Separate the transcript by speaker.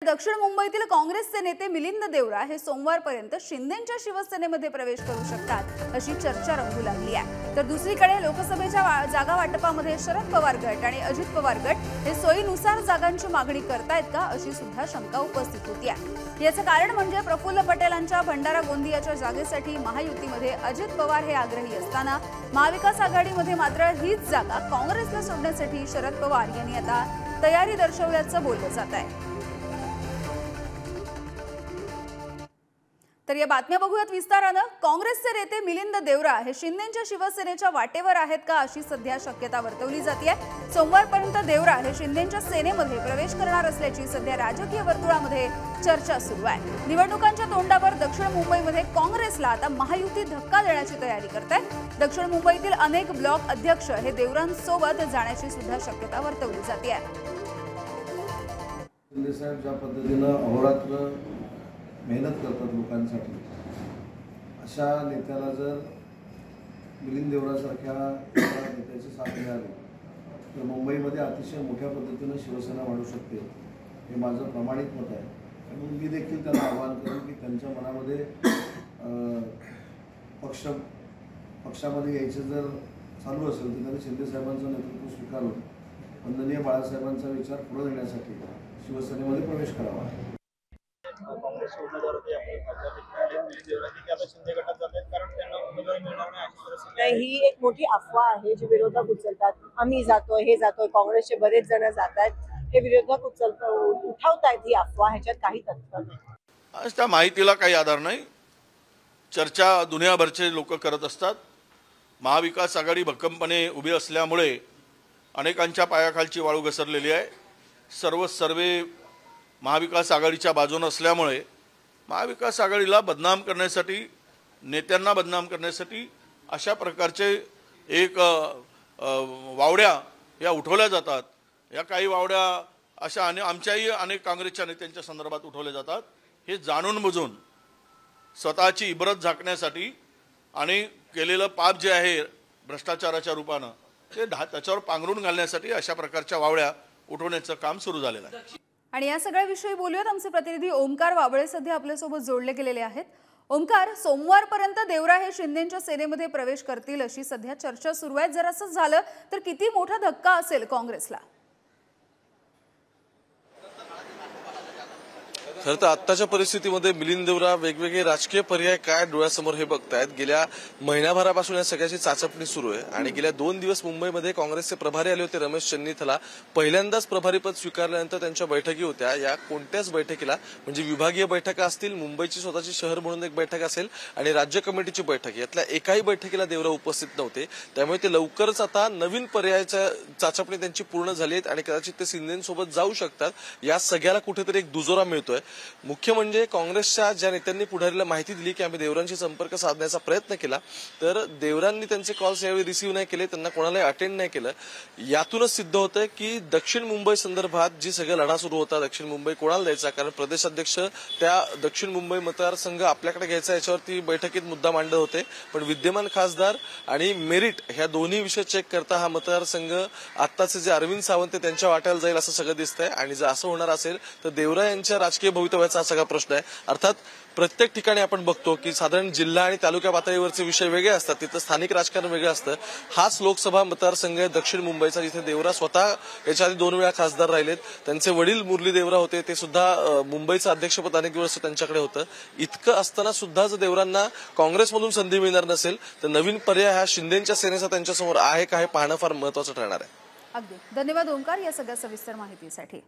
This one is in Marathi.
Speaker 1: दक्षिण मुंबईतील काँग्रेसचे नेते मिलिंद देवरा हे सोमवारपर्यंत शिंदेंच्या शिवसेनेमध्ये प्रवेश करू शकतात अशी चर्चा रंगू लागली आहे। तर दुसरीकडे लोकसभेच्या जागा वाटपामध्ये शरद पवार गट आणि अजित पवार गट हे सोयीनुसार जागांची मागणी करतायत का अशी सुद्धा शंका उपस्थित होती आहे। याचं कारण म्हणजे प्रफुल्ल पटेलांच्या भंडारा गोंदियाच्या जागेसाठी महायुतीमध्ये अजित पवार हे आग्रही असताना महाविकास आघाडीमध्ये मात्र हीच जागा काँग्रेसला सोडण्यासाठी शरद पवार यांनी आता तयारी दर्शवल्याचं बोललं जात आहे। तर या बातम्या बघूयात विस्तारानं। काँग्रेसचे नेते मिलिंद देवरा हे शिंदेंच्या शिवसेनेच्या वाटेवर आहेत का अशी सध्या शक्यता वर्तवली जाते। सोमवारपर्यंत देवरा हे शिंदेंच्या सेनेमध्ये प्रवेश करणार असल्याची सध्या राजकीय वर्तुळामध्ये चर्चा सुरू आहे। निवडणुकांच्या तोंडावर दक्षिण मुंबईमध्ये काँग्रेसला आता महायुती धक्का देण्याची तयारी करत आहे। दक्षिण मुंबईतील अनेक ब्लॉक अध्यक्ष हे देवरांसोबत जाण्याची सुद्धा शक्यता वर्तवली जाते आहे।
Speaker 2: ज्या पद्धतीने अहोरात्र मेहनत करतात लोकांसाठी, अशा नेत्याला जर मिलिंद देवरासारख्या नेत्याची साथ मिळाली तर मुंबईमध्ये अतिशय मोठ्या पद्धतीने शिवसेना वाढू शकते, हे माझं प्रामाणिक मत आहे। म्हणून मी देखील त्यांना आवाहन करेन की त्यांच्या मनामध्ये पक्षामध्ये यायचं जर चालू असेल तर त्यांनी शिंदे साहेबांचं नेतृत्व स्वीकारून वंदनीय बाळासाहेबांचा विचार पुढे नेण्यासाठी शिवसेनेमध्ये प्रवेश करावा।
Speaker 3: काँग्रेस उमेदवार होते
Speaker 4: नाही, ही एक मोठी अफवा आहे जी विरोधक उचलतात। आम्ही जातोय, हे जातोय, काँग्रेसचे बरेच जण जात आहेत, हे विरोधक उठवतायत ही अफवा, ह्याच्यात काही तथ्य नाही।
Speaker 5: आज त्या माहितीला काही आधार नाही। चर्चा दुनियाभरचे लोक करत असतात। महाविकास आघाडी भक्कमपणे उभी असल्यामुळे अनेकांच्या पायाखालची वाळू घसरलेली आहे। सर्वे महाविकास आघाडीच्या बाजूने असल्यामुळे महाविकास आघाडीला बदनाम करण्यासाठी, नेत्यांना बदनाम करण्यासाठी अशा प्रकारचे एक वावड्या या उठवल्या जातात। या काही वावड्या अशा आमच्याही अनेक काँग्रेसच्या नेत्यांच्या संदर्भात उठवल्या जातात। हे जाणून बुजून स्वतःची इबरत झाकण्यासाठी आणि केलेलं पाप जे आहे भ्रष्टाचाराच्या रूपानं ते त्याच्यावर पांघरून घालण्यासाठी अशा प्रकारच्या वावड्या उठवण्याचं काम सुरू झालेलं आहे।
Speaker 1: आणि या सगळ्या विषयी बोलूयात। आमचे प्रतिनिधी ओमकार वाबळे सध्या आपल्यासोबत जोडले गेलेले आहेत। ओमकार, सोमवारपर्यंत देवरा हे शिंदेंच्या सेनेमध्ये प्रवेश करतील अशी सध्या चर्चा सुरू आहे। जर असं झालं तर किती मोठा धक्का असेल काँग्रेसला?
Speaker 6: खरं तर आत्ताच्या परिस्थितीमध्ये मिलिंद देवरा वेगवेगळे राजकीय पर्याय काय डोळ्यासमोर हे बघतायत। गेल्या महिनाभरापासून या सगळ्याची चाचपणी सुरू आहे आणि गेल्या 2 दिवस मुंबईमध्ये काँग्रेसचे प्रभारी आले होते रमेश चन्नीथला। पहिल्यांदाच प्रभारीपद स्वीकारल्यानंतर त्यांच्या बैठकी होत्या। या कोणत्याच बैठकीला म्हणजे विभागीय बैठका असतील, मुंबईची स्वतःची शहर म्हणून एक बैठक असेल आणि राज्य कमिटीची बैठक, यातल्या एकाही बैठकीला देवरा उपस्थित नव्हते। त्यामुळे ते लवकरच आता नवीन पर्यायाच्या चाचपणी त्यांची पूर्ण झाली आहे आणि कदाचित ते शिंदेसोबत जाऊ शकतात। या सगळ्याला कुठेतरी एक दुजोरा मिळतोय। मुख्य म्हणजे काँग्रेसच्या ज्या नेत्यांनी पुढारीला माहिती दिली की आम्ही देवरांशी संपर्क साधण्याचा प्रयत्न केला, तर देवरांनी त्यांचे कॉल्स यावेळी रिसीव्ह नाही केले, त्यांना कोणालाही अटेंड नाही केलं। यातूनच सिद्ध होतंय की दक्षिण मुंबई संदर्भात जी सगळं लढा सुरू होता, दक्षिण मुंबई कोणाला द्यायचा, कारण प्रदेशाध्यक्ष त्या दक्षिण मुंबई मतदारसंघ आपल्याकडे घ्यायचा याच्यावरती बैठकीत मुद्दा मांडत होते, पण विद्यमान खासदार आणि मेरिट ह्या दोन्ही विषय चेक करता हा मतदारसंघ आत्ताचे जे अरविंद सावंत त्यांच्या वाट्याला जाईल असं सगळं दिसतंय। आणि जर असं होणार असेल तर देवरा यांच्या राजकीय भवितव्याचा हा सगळा प्रश्न आहे। अर्थात प्रत्येक ठिकाणी आपण बघतो की साधारण जिल्हा आणि तालुका पातळीवरचे विषय वेगळे असतात, तिथं स्थानिक राजकारण वेगळं असतं। हाच लोकसभा मतदारसंघ आहे दक्षिण मुंबईचा, जिथे देवरा स्वतः याच्या आधी 2 वेळा खासदार राहिलेत। त्यांचे वडील मुरली देवरा होते, ते सुद्धा मुंबईचं अध्यक्षपद अनेक वर्ष त्यांच्याकडे होतं। इतकं असताना सुद्धा जर देवरांना काँग्रेसमधून संधी मिळणार नसेल तर नवीन पर्याय हा शिंदेच्या सेनेचा त्यांच्यासमोर आहे का हे पाहणं फार महत्त्वाचं ठरणार आहे।
Speaker 1: अगदी धन्यवाद ओमकार या सगळ्या सविस्तर माहितीसाठी।